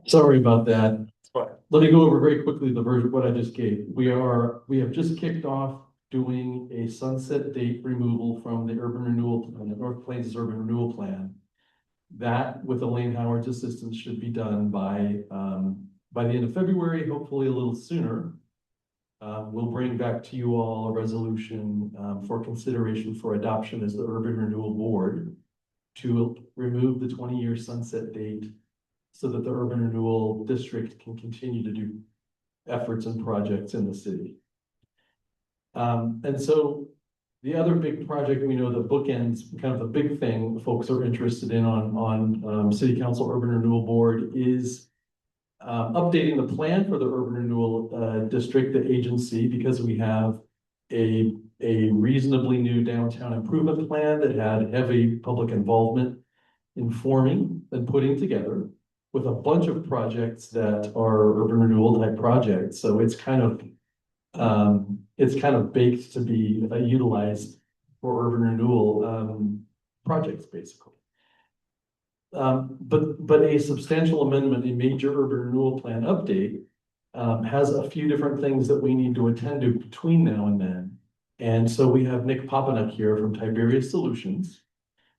Sorry about that. Let me go over very quickly the version, what I just gave. We have just kicked off doing a sunset date removal from the urban renewal plan, the North Plains Urban Renewal Plan. That, with Elaine Howard's assistance, should be done by the end of February, hopefully a little sooner. We'll bring back to you all a resolution for consideration for adoption as the Urban Renewal Board to remove the 20-year sunset date so that the Urban Renewal District can continue to do efforts and projects in the city. And so the other big project, we know the bookends, kind of the big thing folks are interested in on City Council Urban Renewal Board is updating the plan for the Urban Renewal District, the agency, because we have a reasonably new downtown improvement plan that had heavy public involvement in forming and putting together with a bunch of projects that are urban renewal type projects. So it's kind of baked to be utilized for urban renewal projects, basically. But a substantial amendment, a major urban renewal plan update, has a few different things that we need to attend to between now and then. And so we have Nick Papanek here from Tiberius Solutions,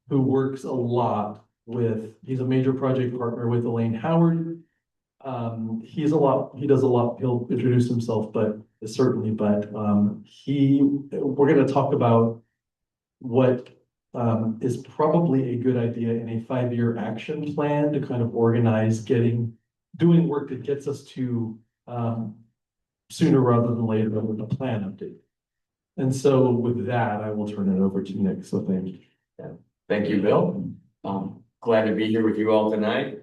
who works a lot with, he's a major project partner with Elaine Howard. He does a lot, he'll introduce himself, but certainly, we're gonna talk about what is probably a good idea in a 5-year action plan to kind of organize doing work that gets us to sooner rather than later with a plan update. And so with that, I will turn it over to Nick. So thank you. Yeah. Thank you, Bill. Glad to be here with you all tonight.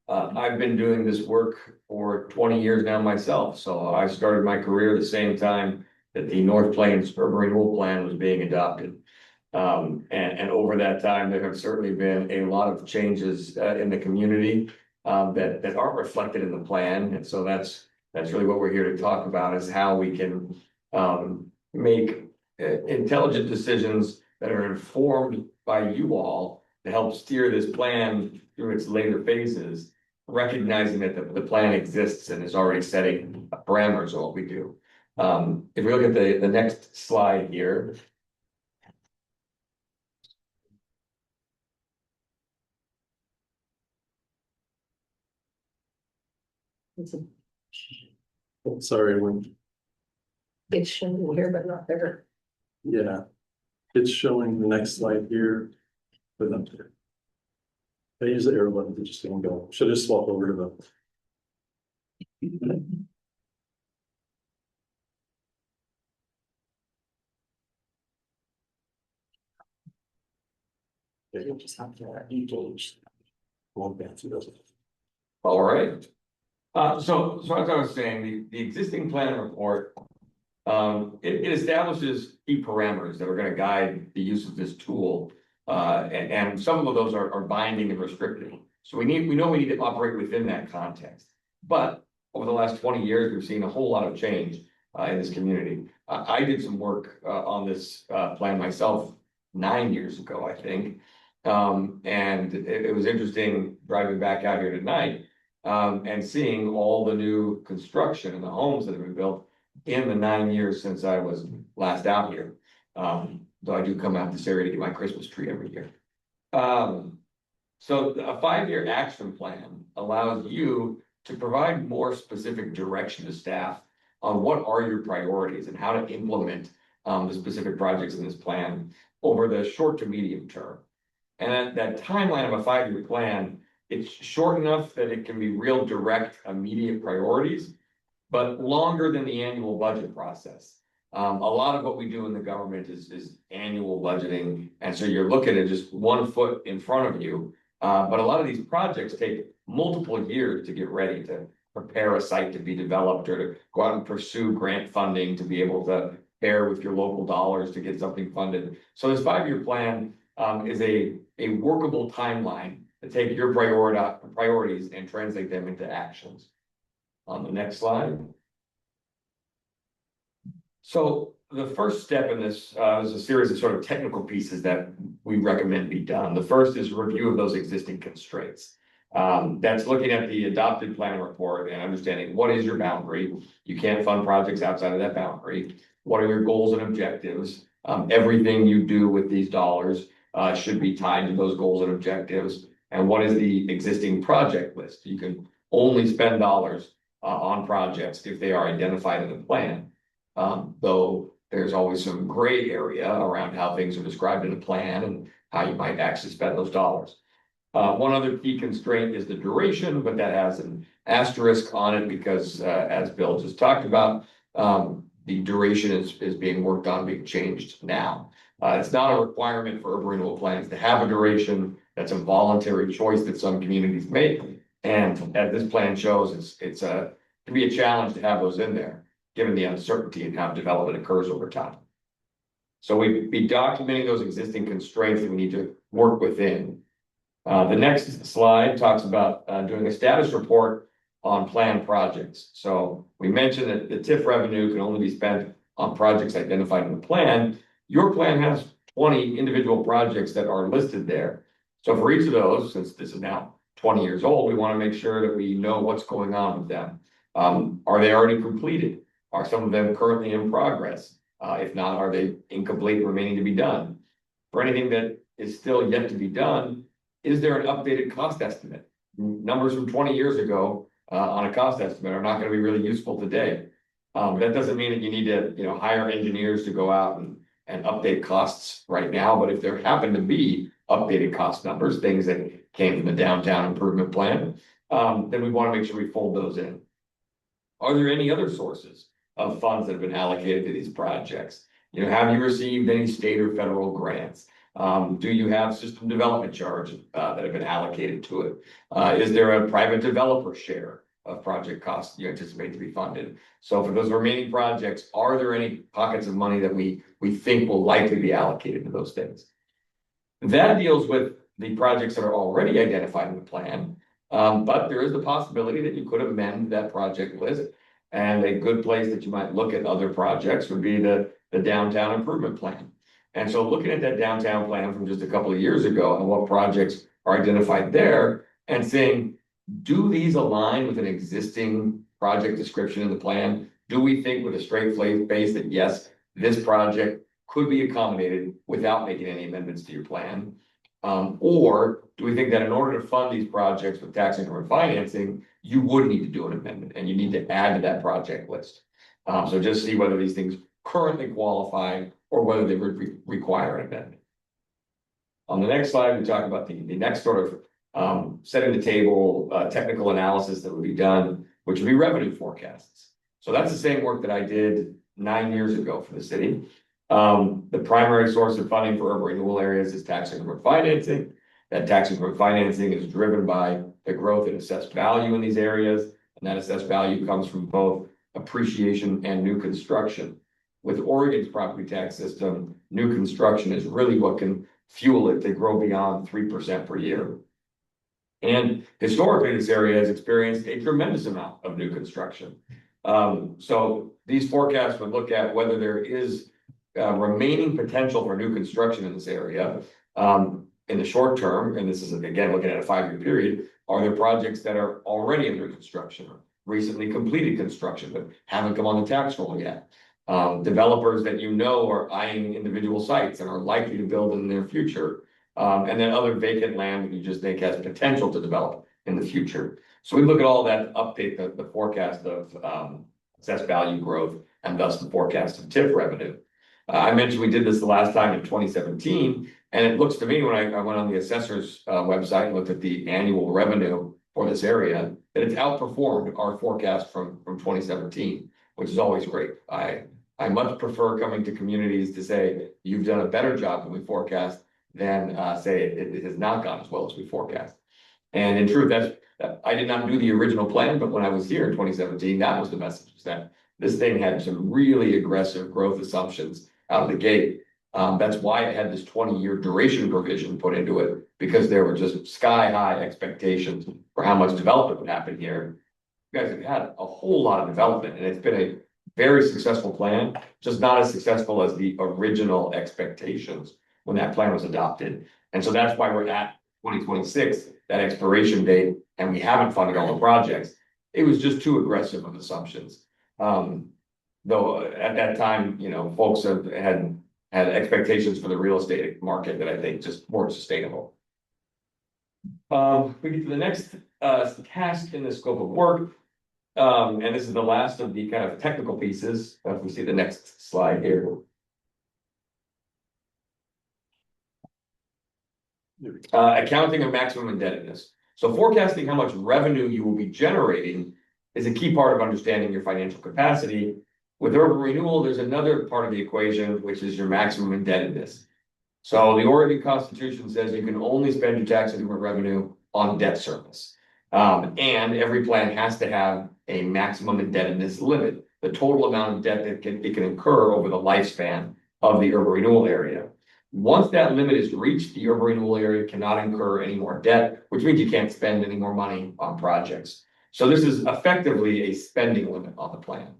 I've been doing this work for 20 years now myself. So I started my career the same time that the North Plains Urban Renewal Plan was being adopted. And over that time, there have certainly been a lot of changes in the community that aren't reflected in the plan. And so that's really what we're here to talk about, is how we can make intelligent decisions that are informed by you all to help steer this plan through its later phases, recognizing that the plan exists and is already setting parameters of what we do. If we look at the next slide here. Sorry, It's showing here, but not there. yeah, it's showing the next slide here, but not there. I use the arrow button to just go. Should I just swap over to the. You just have to engage. All right. So as I was saying, the existing plan report, it establishes key parameters that are going to guide the use of this tool. And some of those are binding and restricting. So we know we need to operate within that context. But over the last 20 years, we've seen a whole lot of change in this community. I did some work on this plan myself 9 years ago, I think. And it was interesting driving back out here tonight and seeing all the new construction and the homes that have been built in the 9 years since I was last out here. Though I do come out this area to get my Christmas tree every year. So a 5-year action plan allows you to provide more specific direction to staff on what are your priorities and how to implement the specific projects in this plan over the short to medium term. And that timeline of a 5-year plan, it's short enough that it can be real direct, immediate priorities, but longer than the annual budget process. A lot of what we do in the government is annual budgeting. And so you're looking at just 1 foot in front of you. But a lot of these projects take multiple years to get ready, to prepare a site to be developed, or to go out and pursue grant funding to be able to pair with your local dollars to get something funded. So this 5-year plan is a workable timeline to take your priorities and translate them into actions. On the next slide. So the first step in this is a series of sort of technical pieces that we recommend be done. The first is review of those existing constraints. That's looking at the adopted planning report and understanding what is your boundary. You can't fund projects outside of that boundary. What are your goals and objectives? Everything you do with these dollars should be tied to those goals and objectives. And what is the existing project list? You can only spend dollars on projects if they are identified in the plan. Though there's always some gray area around how things are described in the plan and how you might actually spend those dollars. One other key constraint is the duration, but that has an asterisk on it because, as Bill just talked about, the duration is being worked on, being changed now. It's not a requirement for urban renewal plans to have a duration. That's a voluntary choice that some communities make. And as this plan shows, it can be a challenge to have those in there, given the uncertainty in how development occurs over time. So we'd be documenting those existing constraints that we need to work within. The next slide talks about doing a status report on planned projects. So we mentioned that the TIF revenue can only be spent on projects identified in the plan. Your plan has 20 individual projects that are listed there. So for each of those, since this is now 20 years old, we want to make sure that we know what's going on with them. Are they already completed? Are some of them currently in progress? If not, are they incomplete, remaining to be done? For anything that is still yet to be done, is there an updated cost estimate? Numbers from 20 years ago on a cost estimate are not going to be really useful today. That doesn't mean that you need to, hire engineers to go out and update costs right now. But if there happen to be updated cost numbers, things that came from the downtown improvement plan, then we want to make sure we fold those in. Are there any other sources of funds that have been allocated to these projects? Have you received any state or federal grants? Do you have system development charges that have been allocated to it? Is there a private developer share of project costs you anticipate to be funded? So for those remaining projects, are there any pockets of money that we think will likely be allocated to those things? That deals with the projects that are already identified in the plan, but there is the possibility that you could amend that project list. And a good place that you might look at other projects would be the downtown improvement plan. And so looking at that downtown plan from just a couple of years ago and what projects are identified there and saying, do these align with an existing project description in the plan? Do we think with a straight face that yes, this project could be accommodated without making any amendments to your plan? Or do we think that in order to fund these projects with tax increment financing, you would need to do an amendment and you need to add to that project list? So just see whether these things currently qualify or whether they would require an amendment. On the next slide, we talk about the next sort of setting the table, technical analysis that would be done, which would be revenue forecasts. So that's the same work that I did 9 years ago for the city. The primary source of funding for urban renewal areas is tax increment financing. That tax increment financing is driven by the growth in assessed value in these areas. And that assessed value comes from both appreciation and new construction. With Oregon's property tax system, new construction is really what can fuel it to grow beyond 3% per year. And historically, this area has experienced a tremendous amount of new construction. So these forecasts would look at whether there is remaining potential for new construction in this area in the short term. And this is, again, looking at a 5-year period. Are there projects that are already under construction or recently completed construction but haven't come on the tax roll yet? Developers that are eyeing individual sites and are likely to build in the near future. And then other vacant land that you just think has potential to develop in the future. So we look at all that to update the forecast of assessed value growth and thus the forecast of TIF revenue. I mentioned we did this the last time in 2017, and it looks to me when I went on the assessor's website and looked at the annual revenue for this area, that it's outperformed our forecast from 2017, which is always great. I much prefer coming to communities to say, you've done a better job than we forecast than say it has not gone as well as we forecast. And in truth, I did not do the original plan, but when I was here in 2017, that was the message, was that this thing had some really aggressive growth assumptions out of the gate. That's why it had this 20-year duration provision put into it, because there were just sky-high expectations for how much development would happen here. You guys have had a whole lot of development, and it's been a very successful plan, just not as successful as the original expectations when that plan was adopted. And so that's why we're at 2026, that expiration date, and we haven't funded all the projects. It was just too aggressive of assumptions. Though at that time, folks had expectations for the real estate market that I think just weren't sustainable. We get to the next task in the scope of work. And this is the last of the kind of technical pieces. If we see the next slide here. Accounting of maximum indebtedness. So forecasting how much revenue you will be generating is a key part of understanding your financial capacity. With urban renewal, there's another part of the equation, which is your maximum indebtedness. So the Oregon Constitution says you can only spend your tax increment revenue on debt service. And every plan has to have a maximum indebtedness limit, the total amount of debt that it can incur over the lifespan of the urban renewal area. Once that limit is reached, the urban renewal area cannot incur any more debt, which means you can't spend any more money on projects. So this is effectively a spending limit on the plan.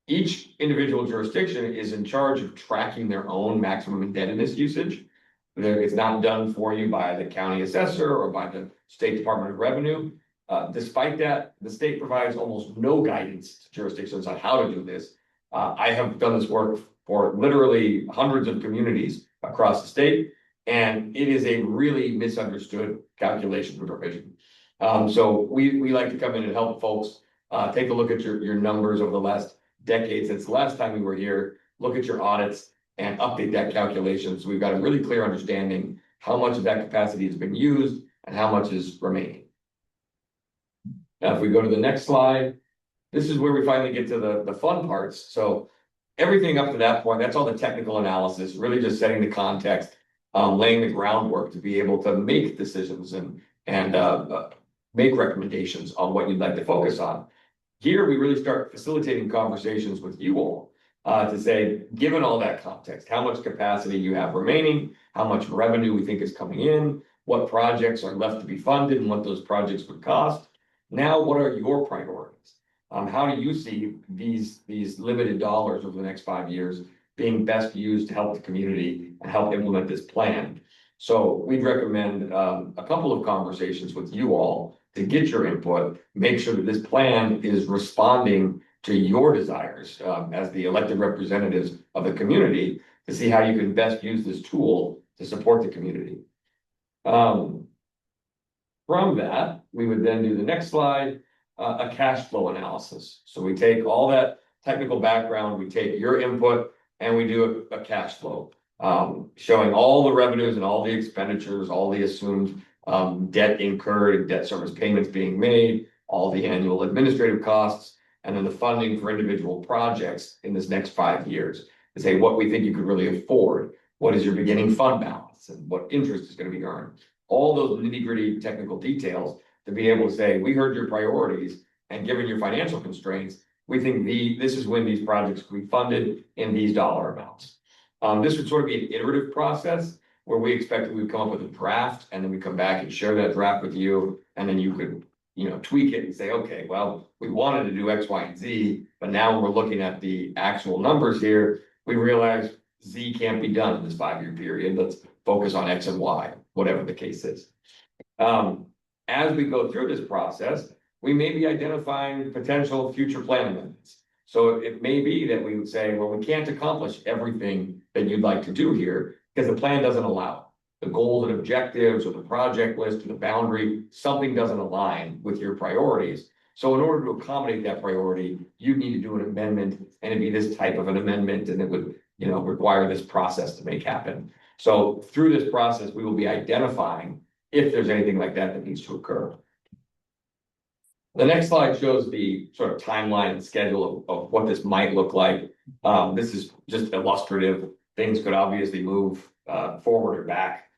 Each individual jurisdiction is in charge of tracking their own maximum indebtedness usage. It's not done for you by the county assessor or by the State Department of Revenue. Despite that, the state provides almost no guidance to jurisdictions on how to do this. I have done this work for literally hundreds of communities across the state, and it is a really misunderstood calculation for provision. So we like to come in and help folks take a look at your numbers over the last decade since the last time we were here, look at your audits and update that calculation. So we've got a really clear understanding how much of that capacity has been used and how much is remaining. Now, if we go to the next slide, this is where we finally get to the fun parts. So everything up to that point, that's all the technical analysis, really just setting the context, laying the groundwork to be able to make decisions and make recommendations on what you'd like to focus on. Here, we really start facilitating conversations with you all to say, given all that context, how much capacity you have remaining, how much revenue we think is coming in, what projects are left to be funded and what those projects would cost. Now, what are your priorities? How do you see these limited dollars over the next 5 years being best used to help the community and help implement this plan? So we'd recommend a couple of conversations with you all to get your input, make sure that this plan is responding to your desires as the elected representatives of the community to see how you can best use this tool to support the community. From that, we would then do the next slide, a cash flow analysis. So we take all that technical background, we take your input, and we do a cash flow, showing all the revenues and all the expenditures, all the assumed debt incurred and debt service payments being made, all the annual administrative costs, and then the funding for individual projects in this next 5 years to say what we think you could really afford. What is your beginning fund balance and what interest is going to be earned? All those nitty-gritty technical details to be able to say, we heard your priorities, and given your financial constraints, we think this is when these projects can be funded in these dollar amounts. This would sort of be an iterative process where we expect that we would come up with a draft, and then we come back and share that draft with you, and then you could tweak it and say, okay, well, we wanted to do X, Y, and Z, but now when we're looking at the actual numbers here, we realize Z can't be done in this 5-year period. Let's focus on X and Y, whatever the case is. As we go through this process, we may be identifying potential future plan amendments. So it may be that we would say, well, we can't accomplish everything that you'd like to do here because the plan doesn't allow the goals and objectives or the project list or the boundary, something doesn't align with your priorities. So in order to accommodate that priority, you need to do an amendment, and it'd be this type of an amendment, and it would, require this process to make happen. So through this process, we will be identifying if there's anything like that that needs to occur. The next slide shows the sort of timeline and schedule of what this might look like. This is just illustrative. Things could obviously move forward or back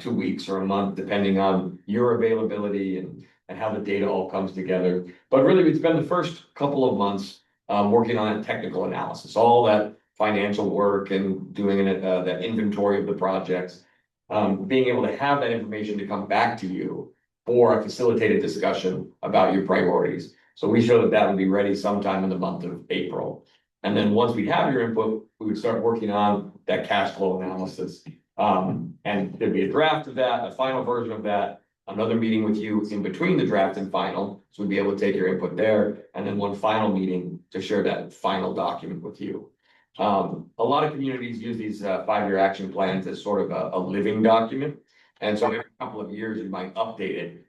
2 weeks or a month, depending on your availability and how the data all comes together. But really, we'd spend the first couple of months working on that technical analysis, all that financial work and doing that inventory of the projects, being able to have that information to come back to you for a facilitated discussion about your priorities. So we show that would be ready sometime in the month of April. And then once we have your input, we would start working on that cash flow analysis. And there'd be a draft of that, a final version of that, another meeting with you in between the draft and final, so we'd be able to take your input there, and then one final meeting to share that final document with you. A lot of communities use these 5-year action plans as sort of a living document. And so every couple of years, you might update it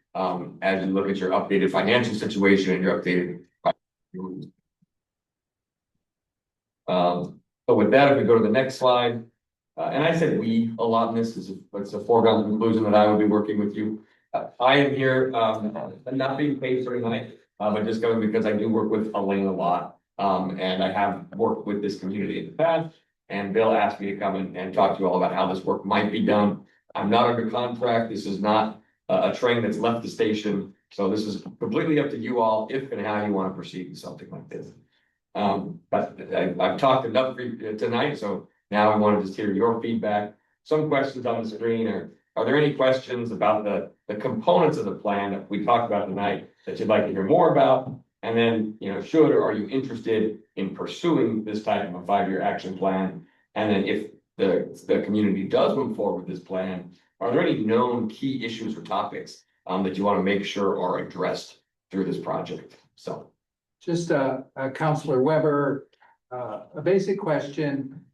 as you look at your updated financial situation and your updated. But with that, if we go to the next slide, and I said we a lot in this, it's a foregone conclusion that I would be working with you. I am here, not being paid for tonight, but just going because I do work with Elaine a lot. And I have worked with this community in the past, and Bill asked me to come and talk to you all about how this work might be done. I'm not under contract. This is not a train that's left the station. So this is completely up to you all if and how you want to proceed with something like this. But I've talked enough for you tonight, so now I want to just hear your feedback. Some questions on the screen, or are there any questions about the components of the plan that we talked about tonight that you'd like to hear more about? And then, should or are you interested in pursuing this type of a 5-year action plan? And then if the community does move forward with this plan, are there any known key issues or topics that you want to make sure are addressed through this project? So. Just Counselor Weber, a basic question.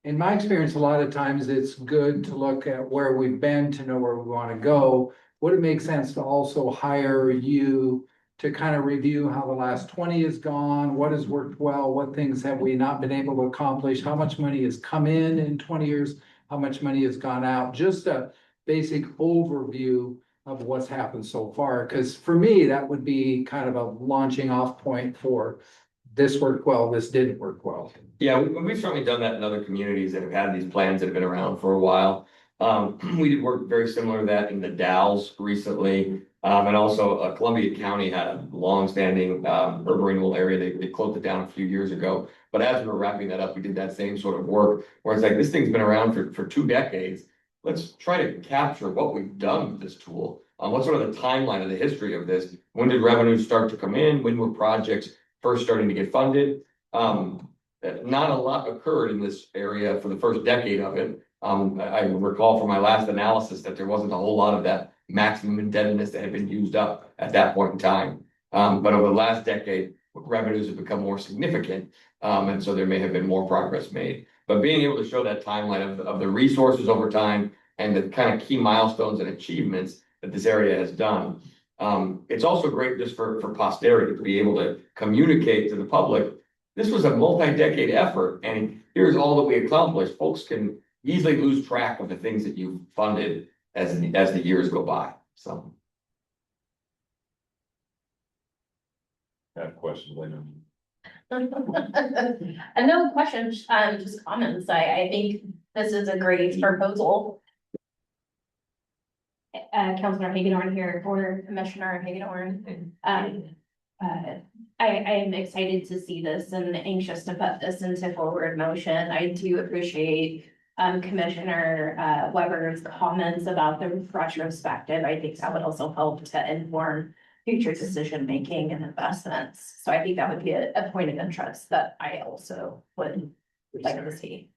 In my experience, a lot of times it's good to look at where we've been to know where we want to go. Would it make sense to also hire you to kind of review how the last 20 has gone? What has worked well? What things have we not been able to accomplish? How much money has come in 20 years? How much money has gone out? Just a basic overview of what's happened so far. Because for me, that would be kind of a launching off point for this worked well, this didn't work well. Yeah, we've certainly done that in other communities that have had these plans that have been around for a while. We did work very similar to that in the Dalles recently. And also Columbia County had a long-standing urban renewal area. They closed it down a few years ago. But as we were wrapping that up, we did that same sort of work where it's like, this thing's been around for 2 decades. Let's try to capture what we've done with this tool. What's sort of the timeline of the history of this? When did revenues start to come in? When were projects first starting to get funded? Not a lot occurred in this area for the first decade of it. I recall from my last analysis that there wasn't a whole lot of that maximum indebtedness that had been used up at that point in time. But over the last decade, revenues have become more significant. And so there may have been more progress made. But being able to show that timeline of the resources over time and the kind of key milestones and achievements that this area has done. It's also great just for posterity to be able to communicate to the public. This was a multi-decade effort, and here's all that we accomplished. Folks can easily lose track of the things that you've funded as the years go by. So. I have questions later. And no questions, just comments. I think this is a great proposal. Councilor Hagedorn here, or Commissioner Hagedorn. I am excited to see this and anxious to put this into forward motion. I do appreciate Commissioner Weber's comments about the retrospective. I think that would also help to inform future decision making and investments. So I think that would be a point of interest that I also would like to see.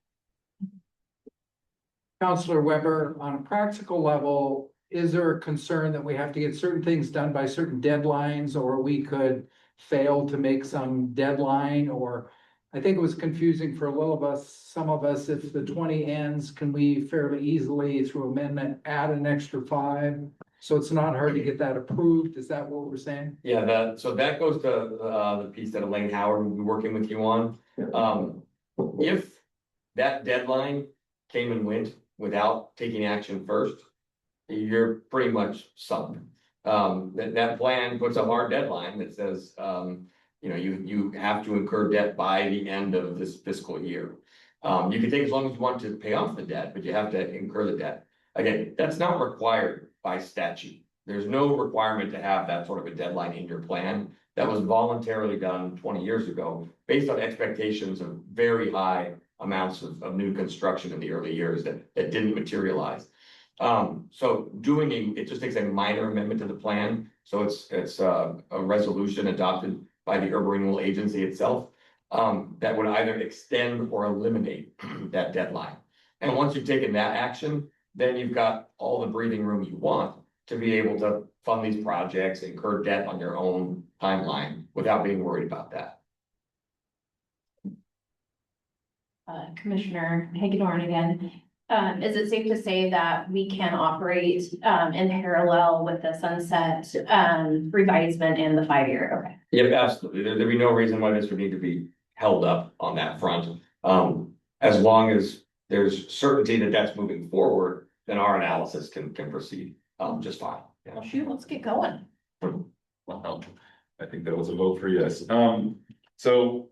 Counselor Weber, on a practical level, is there a concern that we have to get certain things done by certain deadlines, or we could fail to make some deadline? Or I think it was confusing for some of us, if the 20 ends, can we fairly easily through amendment add an extra 5? So it's not hard to get that approved. Is that what we're saying? Yeah, so that goes to the piece that Elaine Howard will be working with you on. If that deadline came and went without taking action first, you're pretty much sunk. That plan puts a hard deadline that says, you have to incur debt by the end of this fiscal year. You can take as long as you want to pay off the debt, but you have to incur the debt. Again, that's not required by statute. There's no requirement to have that sort of a deadline in your plan. That was voluntarily done 20 years ago, based on expectations of very high amounts of new construction in the early years that didn't materialize. So it just takes a minor amendment to the plan. So it's a resolution adopted by the Urban Renewal Agency itself that would either extend or eliminate that deadline. And once you've taken that action, then you've got all the breathing room you want to be able to fund these projects, incur debt on your own timeline without being worried about that. Commissioner Hagedorn again. Is it safe to say that we can operate in parallel with the sunset revisement and the 5-year? Okay. Yep, absolutely. There'd be no reason why this would need to be held up on that front. As long as there's certainty that that's moving forward, then our analysis can proceed just fine. Yeah. Well, shoot, let's get going. Well, I think that was a vote for yes. So.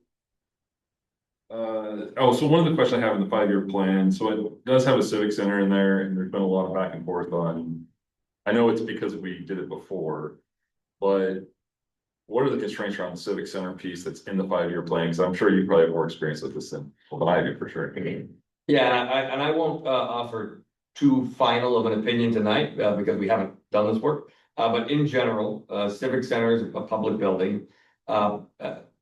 So one of the questions I have in the 5-year plan, so it does have a civic center in there, and there's been a lot of back and forth on. I know it's because we did it before, but what are the constraints around the civic center piece that's in the 5-year plan? Because I'm sure you probably have more experience with this than I do for sure. Yeah, and I won't offer too final of an opinion tonight because we haven't done this work. But in general, civic center is a public building.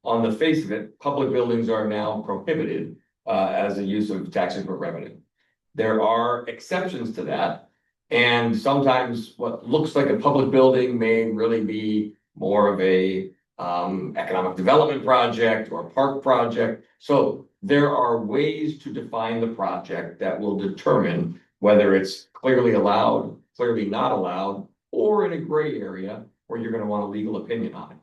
On the face of it, public buildings are now prohibited as a use of tax increment revenue. There are exceptions to that, and sometimes what looks like a public building may really be more of a economic development project or a park project. So there are ways to define the project that will determine whether it's clearly allowed, clearly not allowed, or in a gray area where you're going to want a legal opinion on it.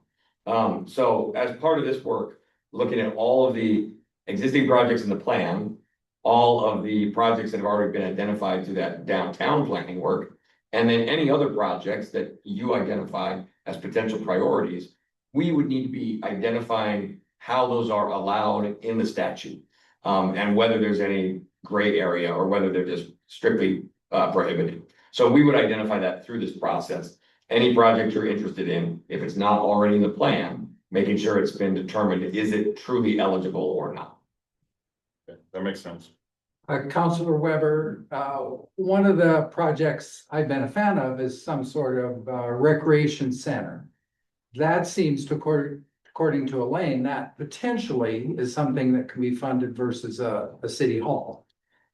So as part of this work, looking at all of the existing projects in the plan, all of the projects that have already been identified through that downtown planning work, and then any other projects that you identify as potential priorities, we would need to be identifying how those are allowed in the statute, and whether there's any gray area or whether they're just strictly prohibited. So we would identify that through this process. Any project you're interested in, if it's not already in the plan, making sure it's been determined, is it truly eligible or not? Okay, that makes sense. Councilor Weber, one of the projects I've been a fan of is some sort of recreation center. That seems to, according to Elaine, that potentially is something that can be funded versus a city hall.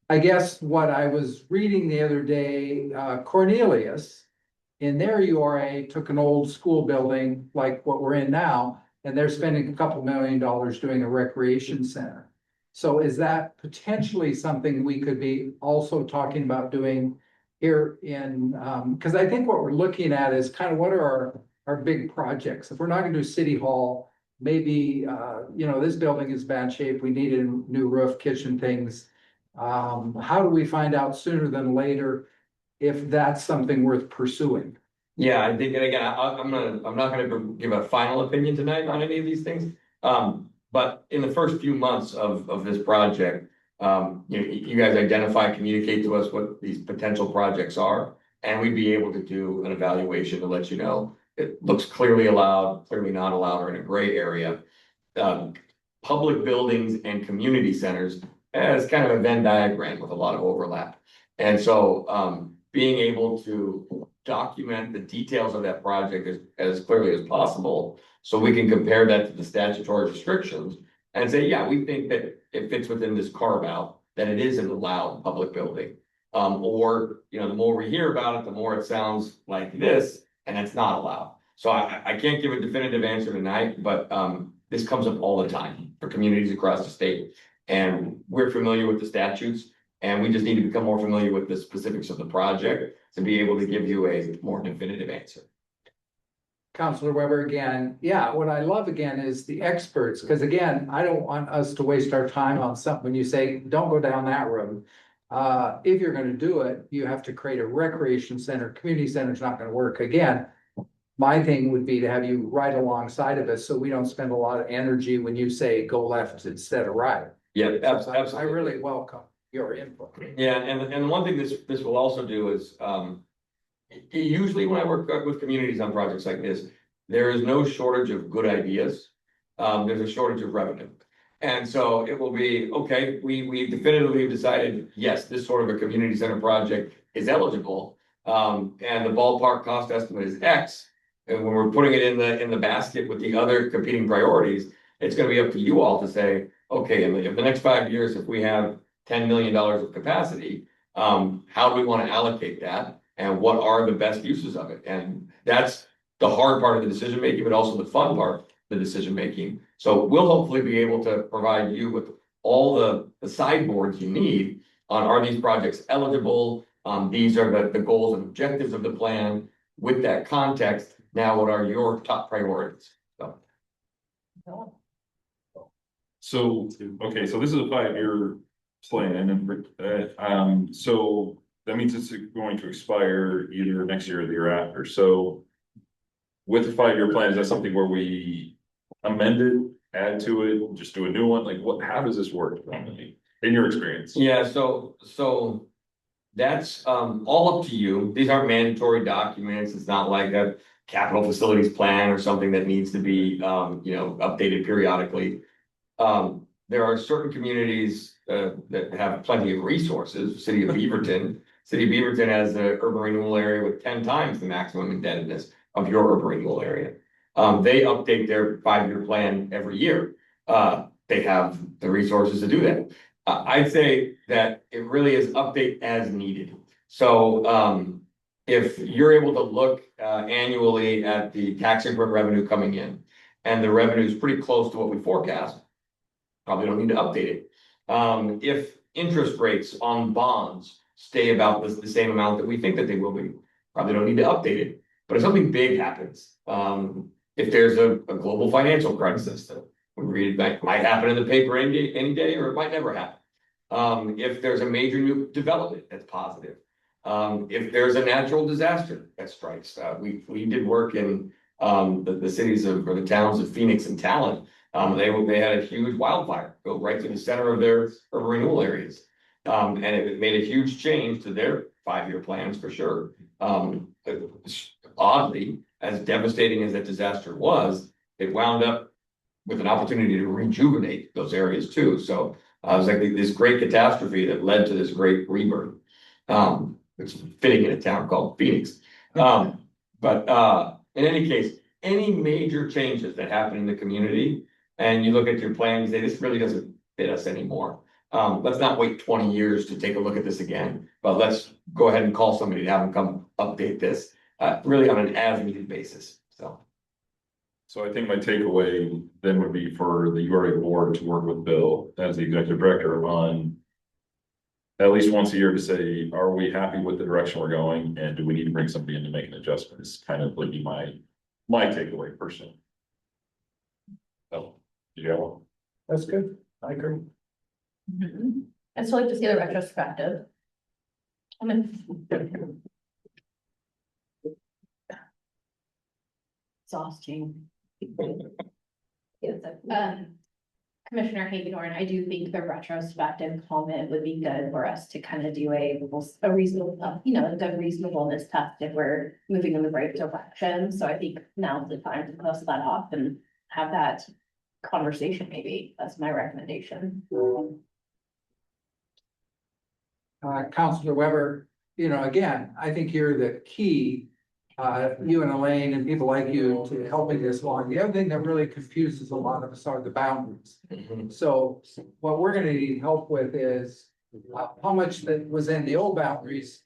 I guess what I was reading the other day, Cornelius, in their URA, took an old school building like what we're in now, and they're spending a couple $1 million doing a recreation center. So is that potentially something we could be also talking about doing here in, because I think what we're looking at is kind of what are our big projects. If we're not gonna do city hall, maybe, this building is bad shape, we need a new roof, kitchen things. How do we find out sooner than later if that's something worth pursuing? Yeah, I think, and again, I'm not gonna give a final opinion tonight on any of these things. But in the first few months of this project, you guys identify, communicate to us what these potential projects are, and we'd be able to do an evaluation to let you know it looks clearly allowed, clearly not allowed, or in a gray area. Public buildings and community centers as kind of a Venn diagram with a lot of overlap. And so being able to document the details of that project as clearly as possible, so we can compare that to the statutory restrictions and say, yeah, we think that it fits within this carve out, that it is an allowed public building. Or, the more we hear about it, the more it sounds like this, and it's not allowed. So I can't give a definitive answer tonight, but this comes up all the time for communities across the state. And we're familiar with the statutes, and we just need to become more familiar with the specifics of the project to be able to give you a more definitive answer. Councilor Weber again, yeah, what I love again is the experts, because again, I don't want us to waste our time on something when you say, don't go down that road. If you're gonna do it, you have to create a recreation center, community center is not gonna work. Again, my thing would be to have you right alongside of us, so we don't spend a lot of energy when you say go left instead of right. Yeah, Absolutely. I really welcome your input. Yeah, and one thing this will also do is, usually when I work with communities on projects like this, there is no shortage of good ideas. There's a shortage of revenue. And so it will be, okay, we definitively decided, yes, this sort of a community center project is eligible. And the ballpark cost estimate is X. And when we're putting it in the basket with the other competing priorities, it's gonna be up to you all to say, okay, in the next 5 years, if we have $10 million of capacity. How do we want to allocate that? And what are the best uses of it? And that's the hard part of the decision making, but also the fun part, the decision making. So we'll hopefully be able to provide you with all the sideboards you need on, are these projects eligible? These are the goals and objectives of the plan. With that context, now what are your top priorities? So, okay, so this is a 5-year plan and, so that means it's going to expire either next year or the year after, so. With the 5-year plan, is that something where we amend it, add to it, just do a new one, like what, how does this work? In your experience? Yeah, so that's all up to you. These aren't mandatory documents. It's not like a capital facilities plan or something that needs to be updated periodically. There are certain communities that have plenty of resources. City of Beaverton. City of Beaverton has an urban renewal area with 10 times the maximum indebtedness of your urban renewal area. They update their 5-year plan every year. They have the resources to do that. I'd say that it really is update as needed. So if you're able to look annually at the tax increment revenue coming in, and the revenue is pretty close to what we forecast, probably don't need to update it. If interest rates on bonds stay about the same amount that we think that they will be, probably don't need to update it. But if something big happens, if there's a global financial crisis that we read might happen in the paper any day, or it might never happen. If there's a major new development that's positive, if there's a natural disaster that strikes, we did work in the cities or the towns of Phoenix and Talent. They had a huge wildfire go right through the center of their urban renewal areas. And it made a huge change to their 5-year plans for sure. Oddly, as devastating as that disaster was, it wound up with an opportunity to rejuvenate those areas too. So it was like this great catastrophe that led to this great rebirth. It's fitting in a town called Phoenix. But in any case, any major changes that happen in the community, and you look at your plan and say, this really doesn't fit us anymore. Let's not wait 20 years to take a look at this again, but let's go ahead and call somebody to have them come update this, really on an as-needed basis, So I think my takeaway then would be for the URA board to work with Bill as the executive director on at least once a year to say, are we happy with the direction we're going? And do we need to bring somebody in to make an adjustment? Is kind of would be my takeaway personally. So, did you have one? That's good. I agree. I'd still like to see the retrospective. I mean. Exhausting. Commissioner Hagedorn, I do think the retrospective comment would be good for us to kind of do a reasonable, a reasonableness test if we're moving in the right direction. So I think now's the time to close that off and have that conversation, maybe. That's my recommendation. Counselor Weber, again, I think you're the key, you and Elaine and people like you to helping this along. The other thing that really confuses a lot of us are the boundaries. So what we're gonna need help with is how much that was in the old boundaries,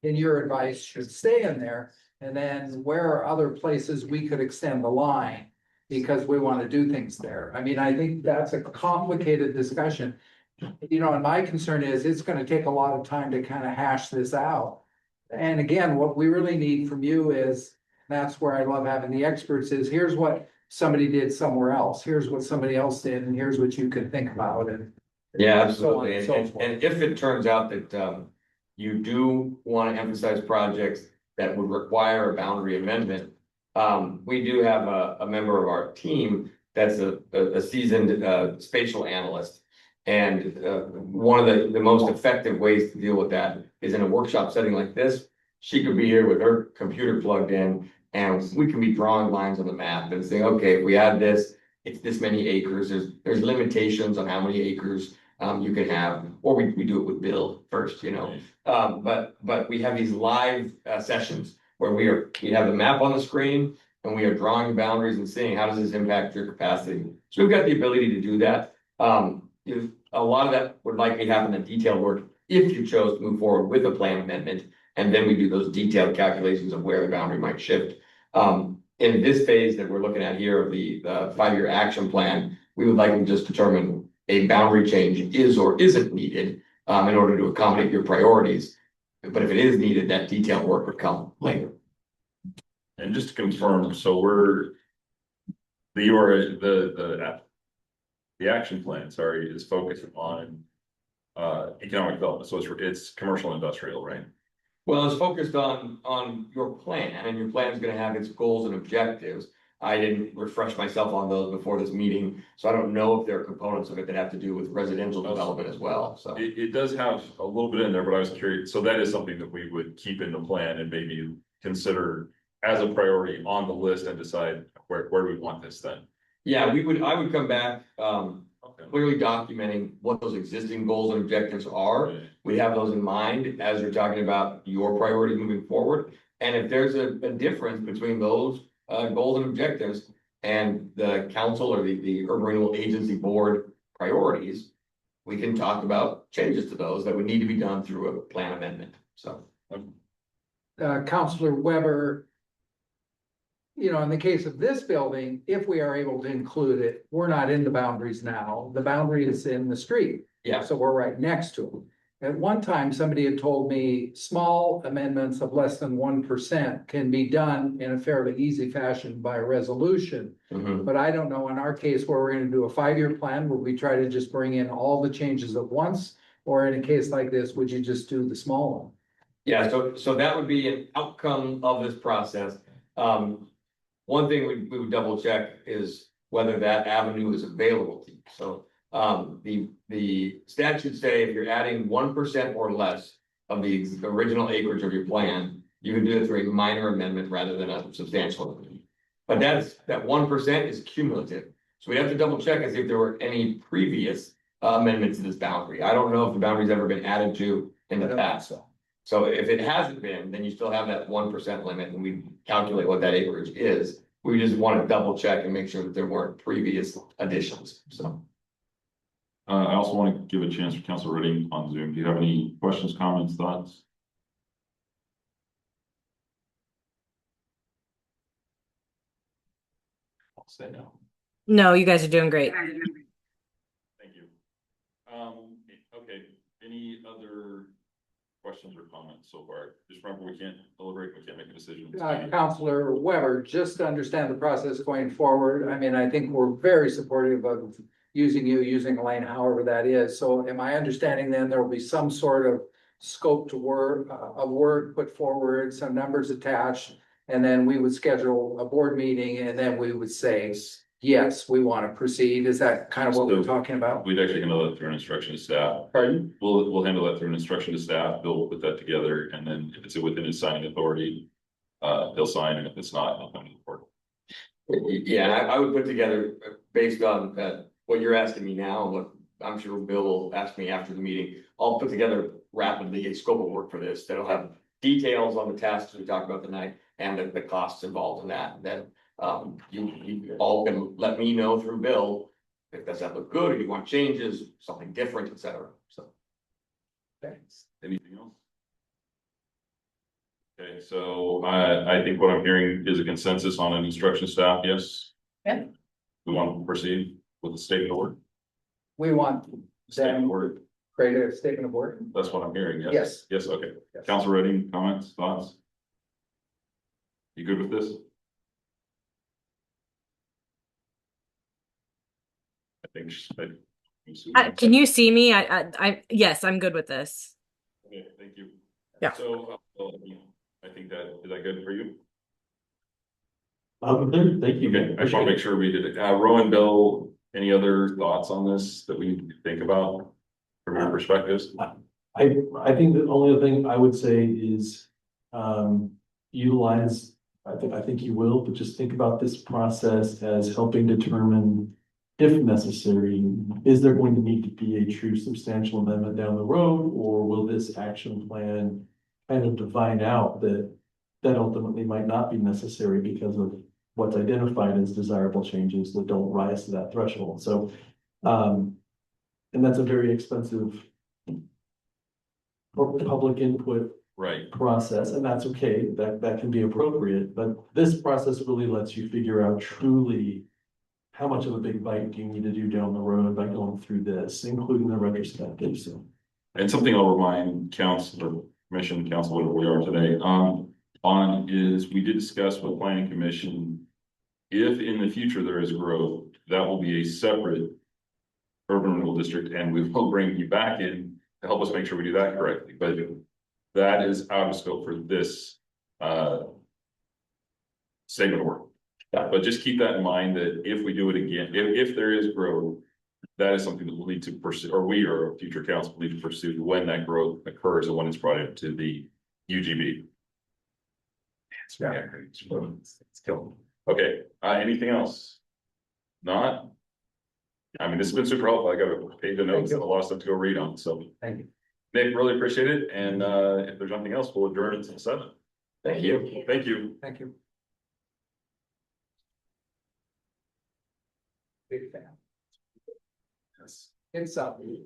in your advice, should stay in there. And then where are other places we could extend the line because we want to do things there. I mean, I think that's a complicated discussion. And my concern is it's gonna take a lot of time to kind of hash this out. And again, what we really need from you is, that's where I love having the experts, is here's what somebody did somewhere else. Here's what somebody else did, and here's what you can think about it. Yeah, So on absolutely. and so forth. And if it turns out that you do want to emphasize projects that would require a boundary amendment, we do have a member of our team that's a seasoned spatial analyst. And one of the most effective ways to deal with that is in a workshop setting like this. She could be here with her computer plugged in, and we can be drawing lines on the map and saying, okay, if we add this, it's this many acres. There's limitations on how many acres you can have, or we do it with Bill first, but we have these live sessions where we have the map on the screen and we are drawing boundaries and seeing how does this impact your capacity. So we've got the ability to do that. If a lot of that would likely happen in detailed work if you chose to move forward with a plan amendment. And then we do those detailed calculations of where the boundary might shift. In this phase that we're looking at here of the 5-year action plan, we would likely just determine a boundary change is or isn't needed in order to accommodate your priorities. But if it is needed, that detailed work would come later. And just to confirm, so we're, the URA, the action plan, sorry, is focused on economic development, so it's commercial and industrial, right? Well, it's focused on your plan, and your plan is gonna have its goals and objectives. I didn't refresh myself on those before this meeting, so I don't know if there are components of it that have to do with residential development as well, so. It does have a little bit in there, but I was curious, so that is something that we would keep in the plan and maybe consider as a priority on the list and decide where do we want this then? Yeah, I would come back, Okay. clearly documenting what those existing goals and objectives are. We have those in mind as you're talking about your priority moving forward. And if there's a difference between those goals and objectives and the council or the urban renewal agency board priorities, we can talk about changes to those that would need to be done through a plan amendment, so. Counselor Weber. You know, in the case of this building, if we are able to include it, we're not in the boundaries now. The boundary is in the street. Yeah. So we're right next to them. At one time, somebody had told me small amendments of less than 1% can be done in a fairly easy fashion by resolution. Mhm. But I don't know in our case where we're gonna do a 5-year plan, would we try to just bring in all the changes at once? Or in a case like this, would you just do the small one? Yeah, so that would be an outcome of this process. One thing we would double check is whether that avenue is available to you. So the statutes say if you're adding 1% or less of the original acreage of your plan, you can do it through a minor amendment rather than a substantial amendment. But that 1% is cumulative. So we have to double check as if there were any previous amendments to this boundary. I don't know if the boundary's ever been added to in the past. So if it hasn't been, then you still have that 1% limit and we calculate what that acreage is. We just want to double check and make sure that there weren't previous additions, so. I also want to give a chance for Council Redding on Zoom. Do you have any questions, comments, thoughts? I'll say no. No, you guys are doing great. Thank you. Okay, any other questions or comments so far? Just remember, we can't deliberate, we can't make a decision. Counselor Weber, just to understand the process going forward, I mean, I think we're very supportive of using Elaine, however that is. So am I understanding then there will be some sort of scope to work, of work put forward, some numbers attached, and then we would schedule a board meeting and then we would say, yes, we want to proceed. Is that kind of what we're talking about? We'd actually handle that through an instruction to staff. Pardon? We'll handle that through an instruction to staff. Bill will put that together, and then if it's within his signing authority, he'll sign, and if it's not, he'll come to the board. Yeah, and I would put together, based on what you're asking me now, and what I'm sure Bill will ask me after the meeting, I'll put together rapidly a scope of work for this. That'll have details on the tasks we talked about tonight and the costs involved in that. Then you all can let me know through Bill if does that look good, or you want changes, something different, etc. So. Thanks. Anything else? Okay, so I think what I'm hearing is a consensus on an instruction staff, yes? Yeah. We want to proceed with the statement of work? We want Statement of them work, create a statement of work. that's what I'm hearing, yes? Yes. Yes, okay. Yes. Council Redding, comments, thoughts? You good with this? I think. Can you see me? Yes, I'm good with this. Okay, thank you. Yeah. So, I think is that good for you? Thank you. Okay, I just want to make sure we did it. Rowan, Bill, any other thoughts on this that we need to think about from your perspectives? I think the only other thing I would say is, utilize, I think you will, but just think about this process as helping determine, if necessary, is there going to need to be a true substantial amendment down the road, or will this action plan kind of divine out that ultimately might not be necessary because of what's identified as desirable changes that don't rise to that threshold. So And that's a very expensive public input Right, process, and that's okay, that can be appropriate, but this process really lets you figure out truly how much of a big bite do you need to do down the road by going through this, including the retrospective, so. and something I'll remind council or commission, council, whatever we are today, on is we did discuss with planning commission. If in the future there is growth, that will be a separate urban renewal district, and we will bring you back in to help us make sure we do that correctly, but that is out of scope for this statement of work. But just keep that in mind that if we do it again, if there is growth, that is something that we'll need to pursue, or we or future council will need to pursue when that growth occurs and when it's brought into the UGB. It's killing. Okay, anything else? Not? I mean, this has been super helpful. I got a page of notes and a lot of stuff to go read on, so. Thank you. Nick, really appreciate it, and if there's nothing else, we'll adjourn until 7. Thank you. Thank you. Thank you. Big fan. Yes. It's up.